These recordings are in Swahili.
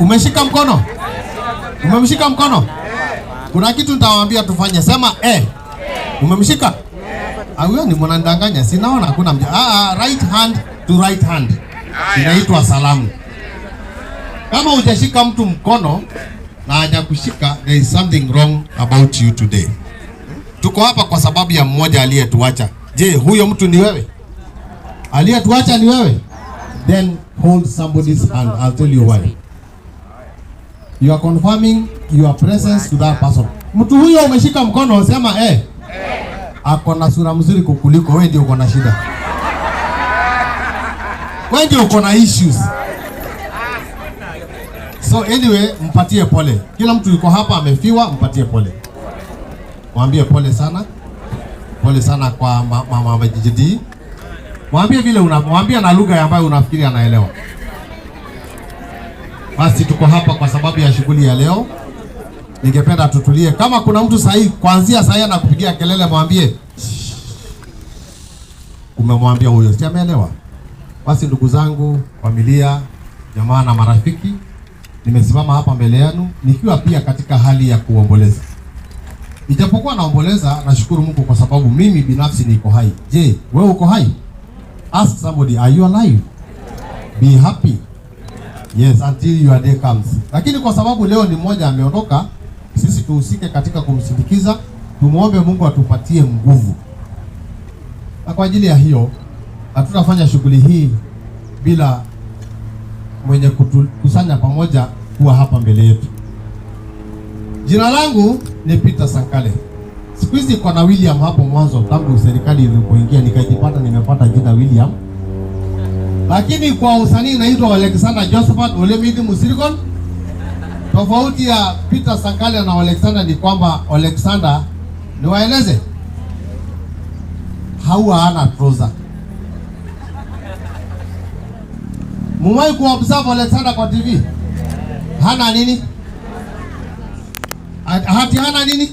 Umeshika mkono? Umemshika mkono? Kuna kitu nitawaambia tufanye. Sema Umemshika? Huyo ni mwanandanganya. Sinaona hakuna right hand to right hand. Inaitwa salamu. Kama hujashika mtu mkono na hajakushika, there is something wrong about you today. Tuko hapa kwa sababu ya mmoja aliyetuacha. Je, huyo mtu ni wewe? Aliyetuacha ni wewe? Then hold somebody's hand. I'll tell you why. You are confirming your presence to that person. Mtu huyo umeshika mkono, sema ako na sura mzuri kukuliko wewe, ndio uko na shida. Wewe ndio uko na issues. So anyway, mpatie pole. Kila mtu yuko hapa amefiwa, mpatie pole. Mwambie pole sana. Pole sana kwa mama Majidi. Mwambie vile unamwambia na lugha ambayo unafikiri anaelewa. Basi tuko hapa kwa sababu ya shughuli ya leo. Ningependa tutulie. Kama kuna mtu sahi kuanzia sahi anakupigia kelele, mwambie umemwambia huyo, si ameelewa? Basi ndugu zangu, familia, jamaa na marafiki, nimesimama hapa mbele yenu nikiwa pia katika hali ya kuomboleza. Ijapokuwa naomboleza, nashukuru Mungu kwa sababu mimi binafsi niko hai. Je, wewe uko hai? Ask somebody, are you alive? Be happy. Yes, until your day comes. Lakini kwa sababu leo ni mmoja ameondoka, sisi tuhusike katika kumsindikiza, tumuombe Mungu atupatie nguvu. Na kwa ajili ya hiyo, hatutafanya shughuli hii bila mwenye kutusanya pamoja kuwa hapa mbele yetu. Jina langu ni Peter Sankale. Siku hizi kwa na William hapo mwanzo, tangu serikali ilipoingia nikajipata nimepata jina William. Lakini kwa usanii naitwa Alexander Josephat Olemidi Musirikon. Tofauti ya Peter Sankale na Alexander ni kwamba Alexander, niwaeleze, hana trouser. Mumai kuobserve Alexander kwa TV? Hana nini? Hana nini?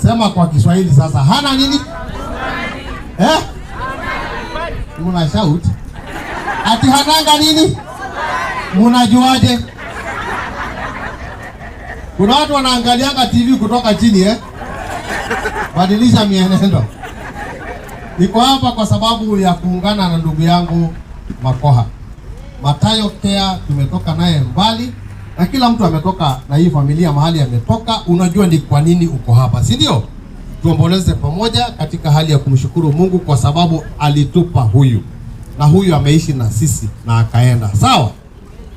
Sema kwa Kiswahili sasa. Hana nini? Muna shout. Ati hananga nini? Munajuaje? Kuna watu wanaangalianga TV kutoka chini Badilisha mienendo. Niko hapa kwa sababu ya kuungana na ndugu yangu Makoha. Matayo Kea tumetoka naye mbali, na kila mtu ametoka na hii familia mahali ametoka. Unajua ni kwa nini uko hapa, si ndio? Tuomboleze pamoja katika hali ya kumshukuru Mungu kwa sababu alitupa huyu, na huyu ameishi na sisi na akaenda. Sawa?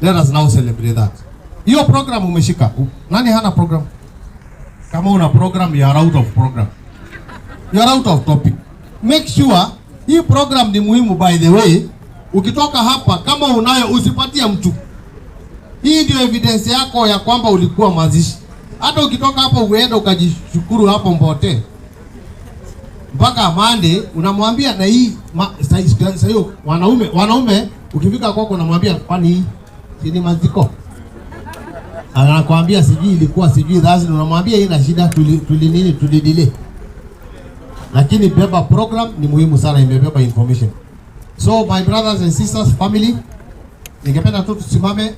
Let us now celebrate that. Hiyo program umeshika. Nani hana program? Kama una program, you are out of program. You are out of topic. Make sure hii program ni muhimu, by the way. Ukitoka hapa kama unayo usipatie mtu. Hii ndio evidence yako ya kwamba ulikuwa mazishi. Hata ukitoka hapa uende ukajishukuru hapo Mbote, mpaka Monday unamwambia na hii sasa hiyo wanaume ukifika kwako unamwambia kwani hii ni maziko. Anakuambia sijui ilikuwa sijui dhazi, unamwambia hii na shida tulidile. Lakini beba program ni muhimu sana, imebeba information. So my brothers and sisters, family, ningependa tu tusimame.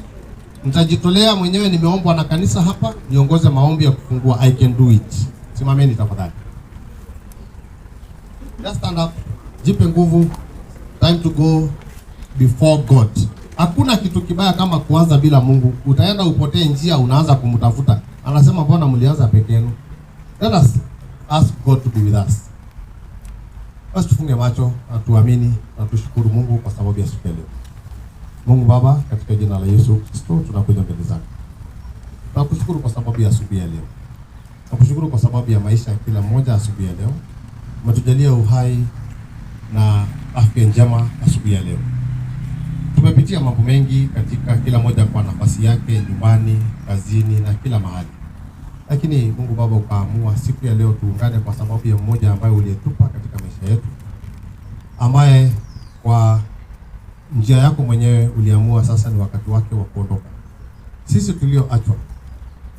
Nitajitolea mwenyewe, nimeombwa na kanisa hapa niongoze maombi ya kufungua. I can do it. Simameni tafadhali. Just stand up. Jipe nguvu. Time to go before God. Hakuna kitu kibaya kama kuanza bila Mungu. Utaenda upotee njia, unaanza kumtafuta. Anasema mbona mlianza peke yenu? Let us ask God to be with us. Basi tufunge macho na tuamini na tushukuru Mungu kwa sababu ya siku leo. Mungu Baba, katika jina la Yesu Kristo tunakuja mbele zako. Tunakushukuru kwa sababu ya asubuhi ya leo. Tunakushukuru kwa sababu ya maisha ya kila mmoja asubuhi ya leo. Umetujalia uhai na afya njema asubuhi ya leo. Tumepitia mambo mengi katika kila mmoja kwa nafasi yake, nyumbani, kazini na kila mahali. Lakini Mungu Baba ukaamua siku ya leo tuungane kwa sababu ya mmoja ambaye uliyetupa katika maisha yetu, ambaye kwa njia yako mwenyewe uliamua sasa ni wakati wake wa kuondoka. Sisi tulioachwa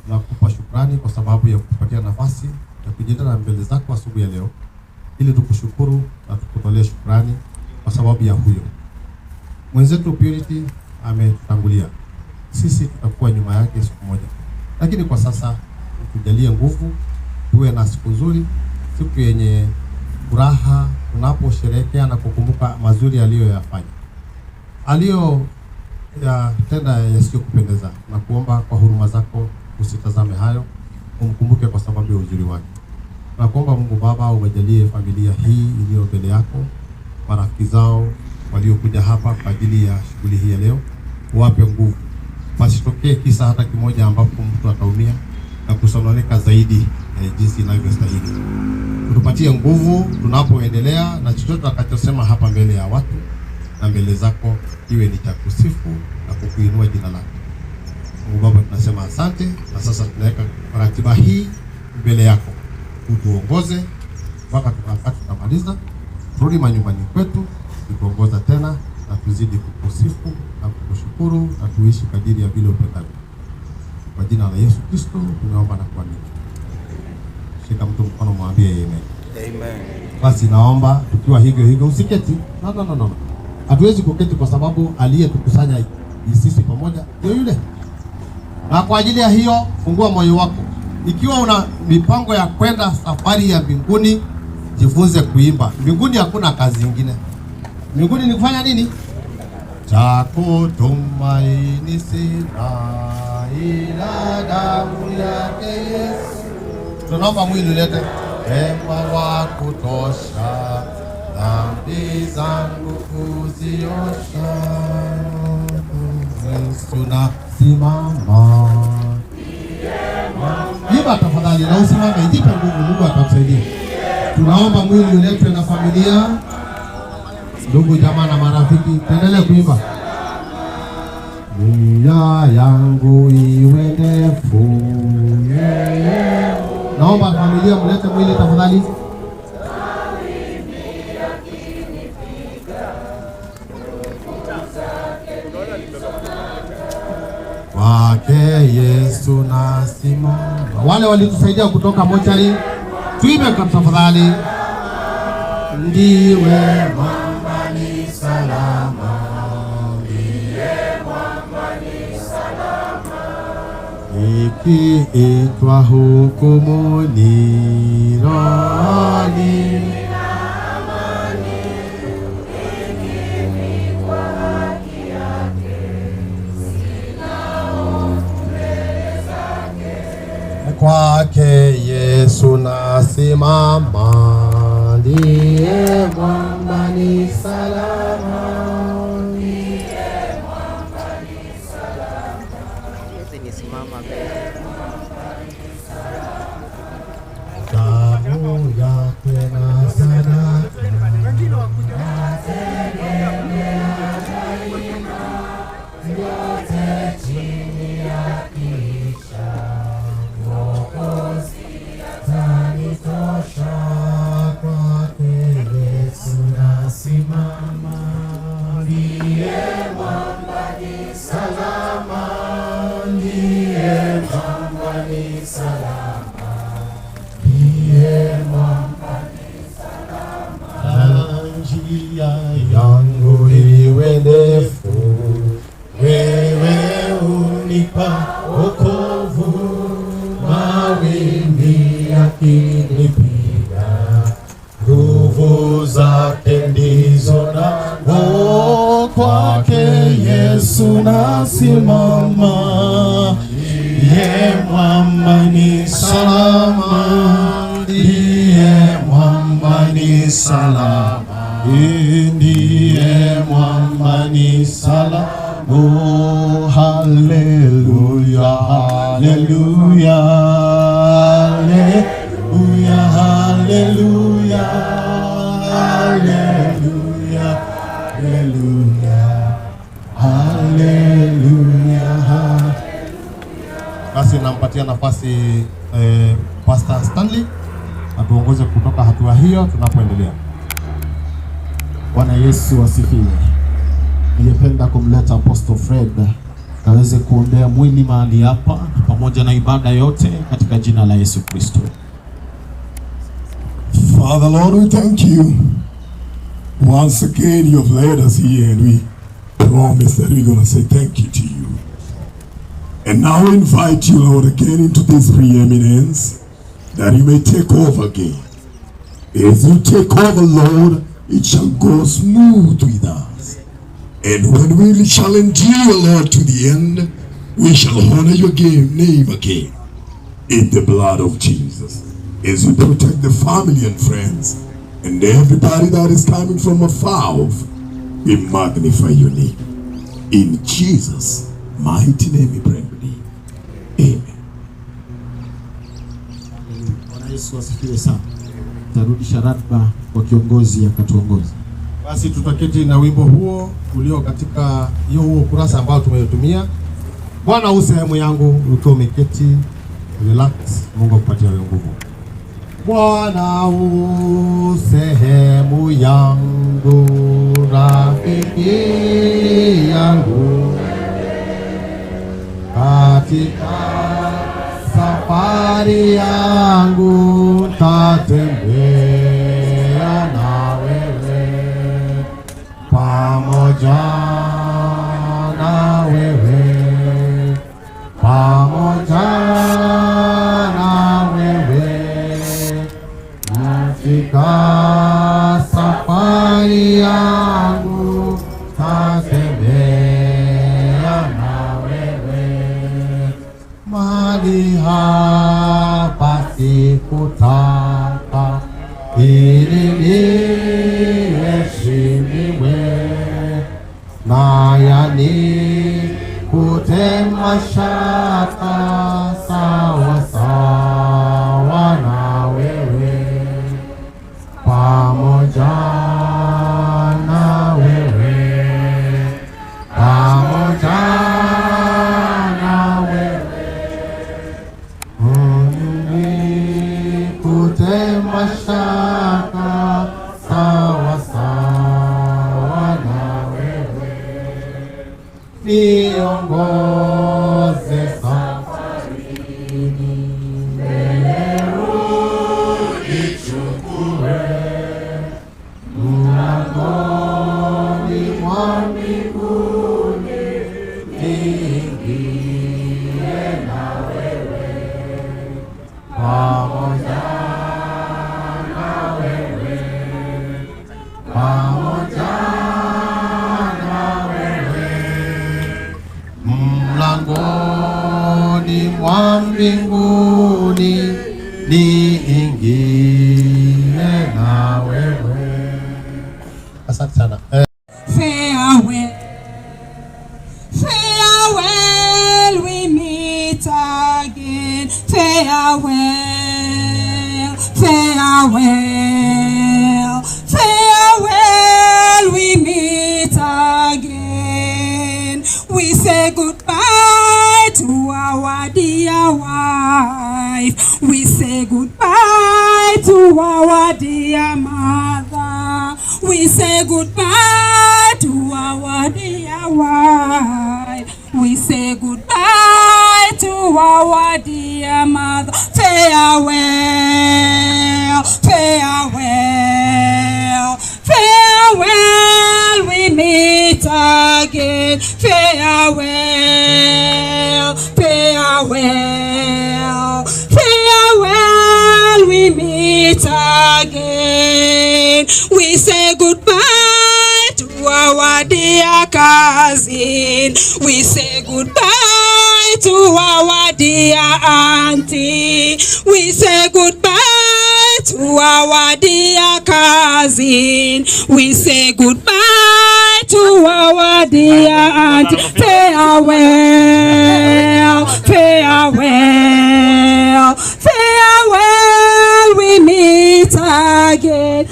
tunakupa shukrani kwa sababu ya kutupatia nafasi ya kujitana mbele zako asubuhi ya leo, ili tukushukuru na tukutolee shukrani kwa sababu ya huyo mwenzetu Purity ametutangulia. sisi tutakuwa nyuma yake siku moja. Lakini kwa sasa tujalie nguvu, tuwe na siku nzuri, siku yenye furaha, tunaposherehekea na kukumbuka mazuri aliyoyafanya, tenda yasiyokupendeza, na kuomba kwa huruma zako usitazame hayo, umkumbuke kwa sababu ya uzuri wake. Na kuomba Mungu Baba uwajalie familia hii iliyo mbele yako, marafiki zao waliokuja hapa kwa ajili ya shughuli hii ya leo, wape nguvu, pasitokee kisa hata kimoja ambapo mtu ataumia na kusononeka zaidi jinsi inavyostahili. Tupatie nguvu tunapoendelea, na chochote tutakachosema hapa mbele ya watu na mbele zako iwe ni cha kusifu na kukuinua jina lako. Mungu Baba, tunasema asante, na sasa tunaweka ratiba hii mbele yako, utuongoze mpaka tutamaliza. Turudi manyumbani kwetu, tuongoza tena, na tuzidi kukusifu na kukushukuru, na tuishi kadiri ya vile upendavyo. Kwa jina la Yesu Kristo tumeomba na kuamini. Shika mtu mkono, mwambie amen. Amen. Basi naomba tukiwa hivyo usiketi. No. Hatuwezi kuketi kwa sababu aliyetukusanya sisi pamoja ndio yule. Na kwa ajili ya hiyo, fungua moyo wako. Ikiwa una mipango ya kwenda safari ya mbinguni, jifunze kuimba. Mbinguni hakuna kazi nyingine. Mbinguni ni kufanya nini? Chako tumaini sina ila damu yake Yesu. Tunaomba mwili ulete wema wa kutosha, dhambi zangu kuziosha. Tunasimama. Imba tafadhali na usimame, jipe nguvu, Mungu atakusaidia. Tunaomba mwili uletwe na familia, ndugu jamaa na marafiki. Tuendelee kuimba. Nia yangu iwe ndefu. Naomba familia mlete mwili tafadhali. Kwake Yesu nasimama. Wale walitusaidia kutoka mochari, tuimbe kwa tafadhali. Ndiwe mwamba ni salama, ndiye mwamba ni salama. Ikiitwa hukumuni rohoni, kwake Yesu nasimama, ndiye mwamba ni salama, ndiye mwamba ni salama. Yesu nisimama mbele. Damu yake na sadaka, wengine wakuja yote chini ya kisha tanitosha. Kwake Yesu nasimama, ndiye mwamba ni salama, ndiye mwamba ni salama, ndiye mwamba ni salama. Njia yangu iwe ndefu, wewe unipa wokovu. Mawimbi yakinipiga, nguvu zake ndizo na kwake Yesu nasimama, ndiye mwamba ni salama, ndiye mwamba ni salama, ndiye mwamba ni salama. Oh, haleluya, haleluya, haleluya, haleluya, haleluya, haleluya, haleluya. Basi nampatia nafasi Pastor Stanley atuongoze kutoka hatua hiyo tunapoendelea. Bwana Yesu asifiwe. Ningependa kumleta Apostle Fred aweze kuombea mwili mahali hapa pamoja na ibada yote katika jina la Yesu Kristo. Father Lord, we thank you. Once again you have led us here, and we promise that we're going to say thank you to you. And now I invite you, Lord, again into this preeminence, that you may take over again. As you take over, Lord, it shall go smooth with us. And when we shall endure, Lord, to the end, we shall honor your name again. In the blood of Jesus. As you protect the family and friends, and everybody that is coming from afar off, we magnify your name. In Jesus' mighty name we pray. Amen. Bwana Yesu asifiwe sana. Tarudisha ratiba kwa kiongozi akatuongoza. Basi tutaketi na wimbo huo ulio katika huo kurasa ambao tumeutumia. Bwana u sehemu yangu, ukiwa umeketi relax, Mungu akupatie nguvu. Bwana u sehemu yangu, rafiki yangu, katika safari yangu tatembea na wewe, pamoja na wewe, pamoja na wewe, katika safari yangu tatembea na wewe. Mahali hapa sikutaka ili niheshimiwe, na yani kutema shaka sawa sawa na wewe, pamoja na wewe, pamoja na wewe, kutema shaka sawa sawa na wewe, niongoze safarini, unichukue mlangoni mwa mbinguni, niingie na wewe, pamoja na wewe, pamoja na wewe, mlangoni mwa mbinguni, niingie na wewe. Asante sana. Farewell, farewell, we meet again. Farewell, farewell, farewell, we meet again. We say goodbye to our dear wife. We say goodbye to our dear mother. We say goodbye to our dear wife. We say goodbye to our dear mother. Farewell, farewell, farewell, we meet again. Farewell, farewell, farewell, we meet again. We say goodbye to our dear cousin. We say goodbye to our dear auntie. We say goodbye to our dear cousin. We say goodbye to our dear auntie. Farewell, farewell, farewell, we meet again.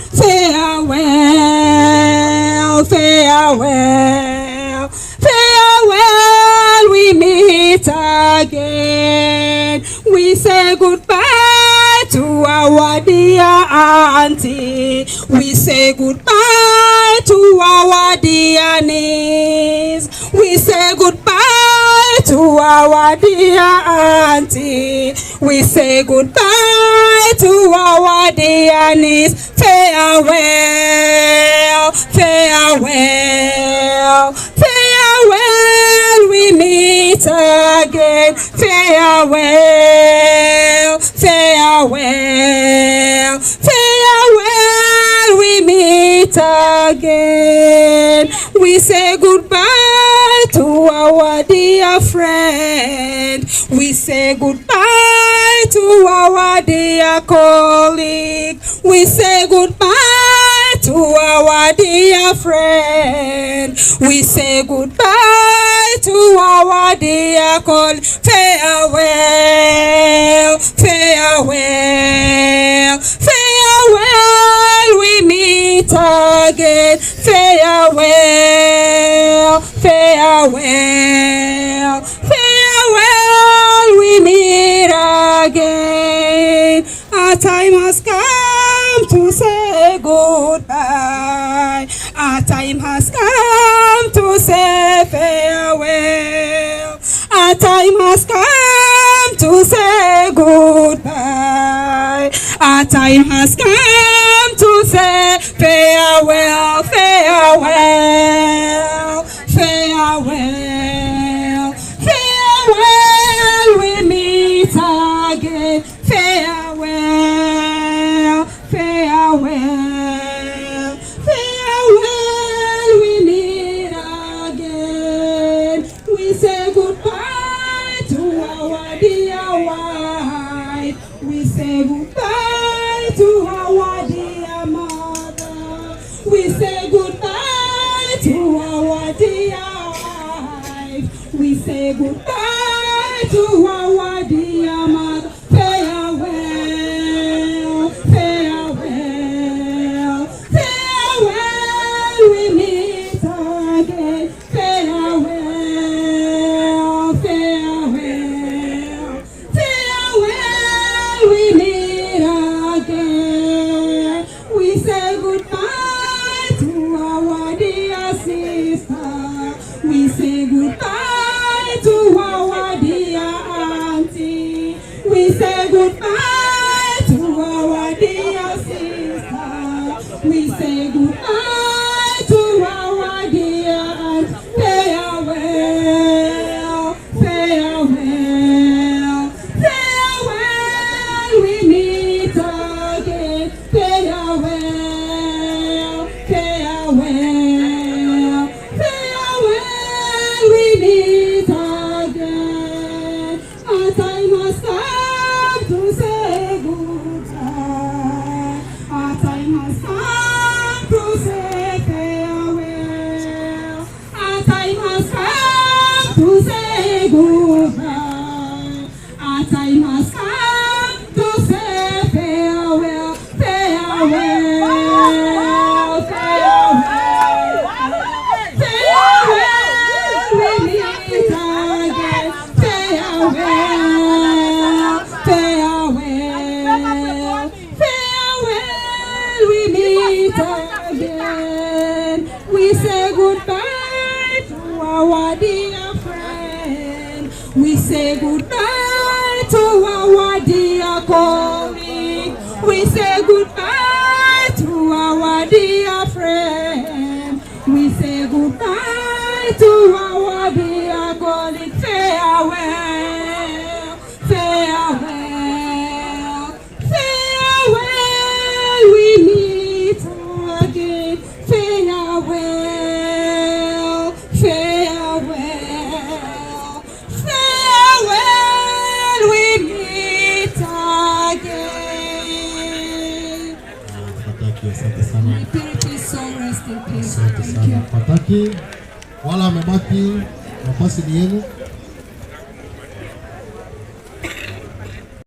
Farewell, farewell, farewell, we meet again. We say goodbye to our dear auntie. We say goodbye to our dear niece. We say goodbye to our dear auntie. We say goodbye to our dear niece. Farewell, farewell, farewell, we meet again. Farewell, farewell, farewell, we meet again. We say goodbye to our dear friend. We say goodbye to our dear colleague. We say goodbye to our dear friend. We say goodbye to our dear colleague. Farewell, farewell, farewell, we meet again. Farewell, farewell, farewell, we meet again. Our time has come to say goodbye. Our time has come to say farewell. Our time has come to say goodbye. Our time has come to say farewell, farewell, farewell, farewell, we meet again. Farewell, farewell, farewell, we meet again. We say goodbye to our dear wife. We say goodbye to our dear mother. We say goodbye to our dear wife. We say goodbye to our dear mother. Farewell, farewell, farewell, we meet again. Farewell, farewell, farewell, we meet again. We say goodbye to our dear sister. We say goodbye to our dear auntie. We say goodbye to our dear sister. We say goodbye to our dear aunt. Farewell, farewell, farewell, we meet again. Farewell, farewell, farewell, we meet again. Our time has come to say goodbye. Our time has come to say farewell. Our time has come to say goodbye. Our time has come to say farewell, farewell, farewell, farewell, we meet again. Farewell, farewell, farewell, we meet again. We say goodbye to our dear friend. We say goodbye to our dear colleague. We say goodbye to our dear friend. We say goodbye to our dear colleague. Farewell, farewell, farewell, we meet again. Farewell, farewell, farewell, we meet again. Fataki, asante sana. My therapy soul rest in peace. Asante Thank sana you. Fataki. Wala wamebaki, nafasi ni yenu.